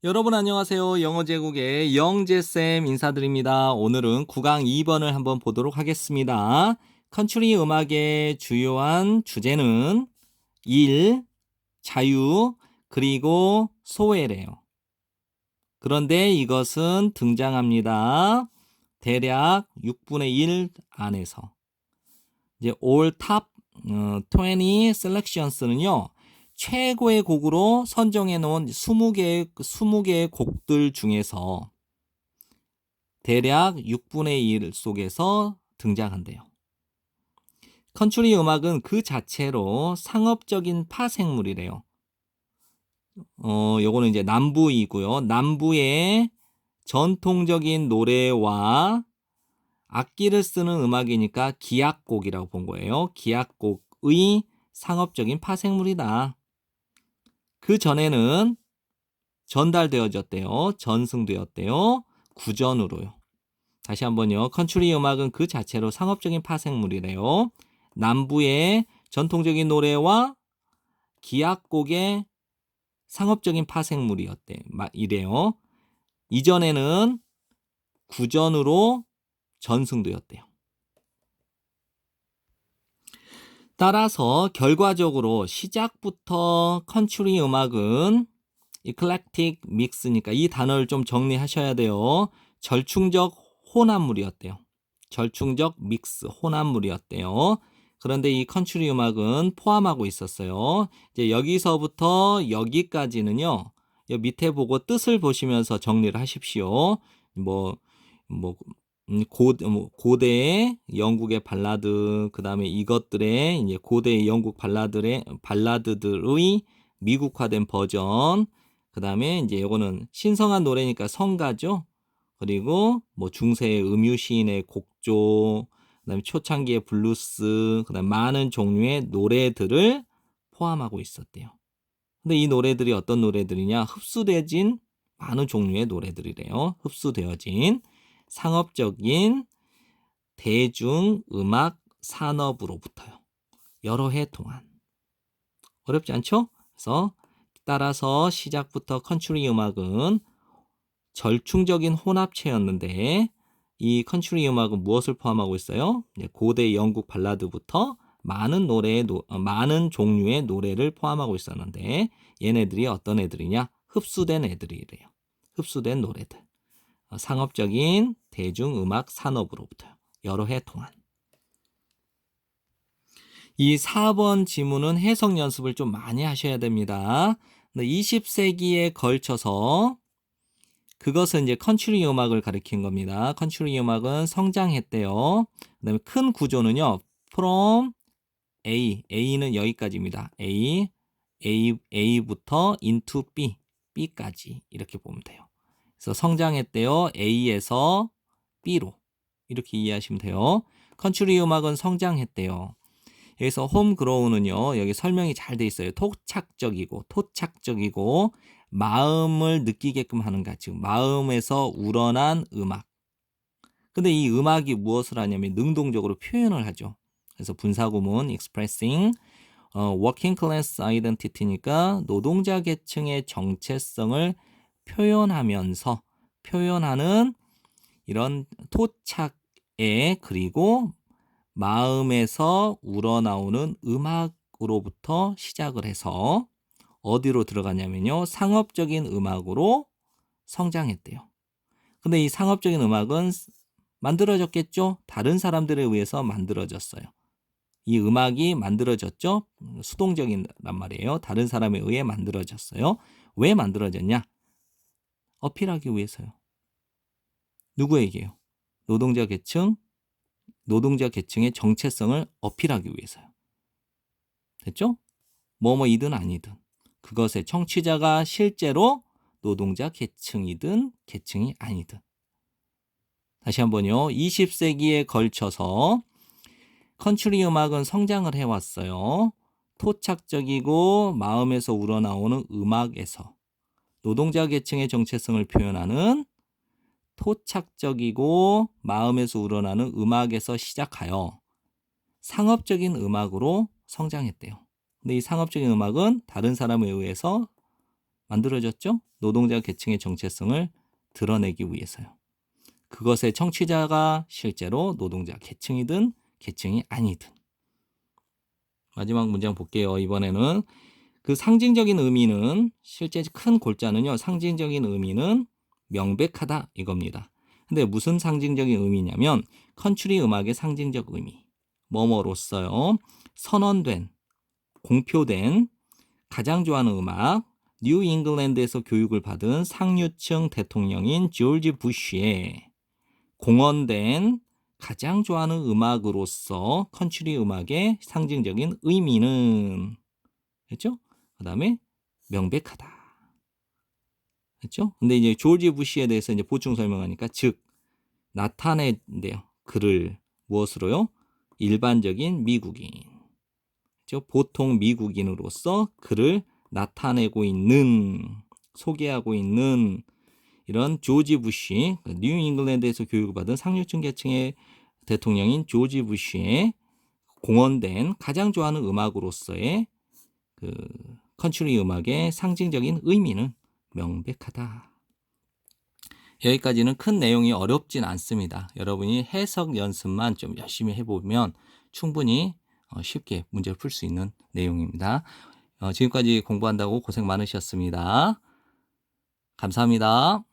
여러분 안녕하세요. 영어 제국의 영재쌤 인사드립니다. 오늘은 9강 2번을 한번 보도록 하겠습니다. 컨트리 음악의 주요한 주제는 일, 자유, 그리고 소외래요. 그런데 이것은 등장합니다. 대략 6분의 1 안에서. 이제 all top 20 selections는요. 최고의 곡으로 선정해 놓은 20개의 곡들 중에서 대략 6분의 1 속에서 등장한대요. 컨트리 음악은 그 자체로 상업적인 파생물이래요. 요거는 이제 남부이고요. 남부의 전통적인 노래와 악기를 쓰는 음악이니까 기악곡이라고 본 거예요. 기악곡의 상업적인 파생물이다. 그 전에는 전달되어졌대요. 전승되었대요. 구전으로요. 다시 한번요. 컨트리 음악은 그 자체로 상업적인 파생물이래요. 남부의 전통적인 노래와 기악곡의 상업적인 이래요. 이전에는 구전으로 전승되었대요. 따라서 결과적으로 시작부터 컨트리 음악은 eclectic mix니까 이 단어를 좀 정리하셔야 돼요. 절충적 혼합물이었대요. 절충적 믹스, 혼합물이었대요. 그런데 이 컨트리 음악은 포함하고 있었어요. 이제 여기서부터 여기까지는요. 밑에 보고 뜻을 보시면서 정리를 하십시오. 뭐, 뭐, 고대의 영국의 발라드, 그 다음에 이것들의 이제 고대의 영국 발라드들의 미국화된 버전, 그 다음에 이제 이거는 신성한 노래니까 성가죠. 그리고 뭐 중세의 음유시인의 곡조, 그 다음에 초창기의 블루스, 그 다음에 많은 종류의 노래들을 포함하고 있었대요. 근데 이 노래들이 어떤 노래들이냐? 흡수되진 많은 종류의 노래들이래요. 흡수되어진 상업적인 대중음악 산업으로부터요. 여러 해 동안. 어렵지 않죠? 그래서 따라서 시작부터 컨트리 음악은 절충적인 혼합체였는데 이 컨트리 음악은 무엇을 포함하고 있어요? 고대 영국 발라드부터 많은 종류의 노래를 포함하고 있었는데 얘네들이 어떤 애들이냐? 흡수된 애들이래요. 흡수된 노래들. 상업적인 대중음악 산업으로부터요. 여러 해 동안. 이 4번 지문은 해석 연습을 좀 많이 하셔야 됩니다. 20세기에 걸쳐서 그것은 이제 컨트리 음악을 가리킨 겁니다. 컨트리 음악은 성장했대요. 그다음에 큰 구조는요. from A는 여기까지입니다. A부터 into B까지 이렇게 보면 돼요. 그래서 성장했대요. A에서 B로 이렇게 이해하시면 돼요. 컨트리 음악은 성장했대요. 여기서 홈그로운은요. 여기 설명이 잘 돼 있어요. 토착적이고 마음을 느끼게끔 하는 것, 즉 마음에서 우러난 음악. 근데 이 음악이 무엇을 하냐면 능동적으로 표현을 하죠. 그래서 분사구문 expressing working class identity니까 노동자 계층의 정체성을 표현하는 이런 토착의 그리고 마음에서 우러나오는 음악으로부터 시작을 해서 어디로 들어가냐면요. 상업적인 음악으로 성장했대요. 근데 이 상업적인 음악은 만들어졌겠죠? 다른 사람들에 의해서 만들어졌어요. 이 음악이 만들어졌죠? 수동적이란 말이에요. 다른 사람에 의해 만들어졌어요. 왜 만들어졌냐? 어필하기 위해서요. 누구에게요? 노동자 계층의 정체성을 어필하기 위해서요. 됐죠? 뭐뭐이든 아니든 그것의 청취자가 실제로 노동자 계층이든 계층이 아니든. 다시 한번요. 20세기에 걸쳐서 컨트리 음악은 성장을 해왔어요. 토착적이고 마음에서 우러나오는 음악에서 노동자 계층의 정체성을 표현하는 토착적이고 마음에서 우러나는 음악에서 시작하여 상업적인 음악으로 성장했대요. 근데 이 상업적인 음악은 다른 사람에 의해서 만들어졌죠? 노동자 계층의 정체성을 드러내기 위해서요. 그것의 청취자가 실제로 노동자 계층이든 계층이 아니든. 마지막 문장 볼게요. 이번에는 그 상징적인 의미는 실제 큰 골자는요. 상징적인 의미는 명백하다 이겁니다. 근데 무슨 상징적인 의미냐면 컨트리 음악의 상징적 의미. 뭐뭐로써요. 선언된, 공표된, 가장 좋아하는 음악, 뉴 잉글랜드에서 교육을 받은 상류층 대통령인 조지 부시의 공언된 가장 좋아하는 음악으로서 컨트리 음악의 상징적인 의미는 했죠? 그 다음에 명백하다. 했죠? 근데 이제 조지 부시에 대해서 이제 보충 설명하니까 즉 나타낸대요. 그를 무엇으로요? 일반적인 미국인. 그죠? 보통 미국인으로서 그를 나타내고 있는, 소개하고 있는 이런 조지 부시, 뉴 잉글랜드에서 교육을 받은 상류층 계층의 대통령인 조지 부시의 공언된 가장 좋아하는 음악으로서의 그 컨트리 음악의 상징적인 의미는 명백하다. 여기까지는 큰 내용이 어렵진 않습니다. 여러분이 해석 연습만 좀 열심히 해보면 충분히 쉽게 문제를 풀 수 있는 내용입니다. 지금까지 공부한다고 고생 많으셨습니다. 감사합니다.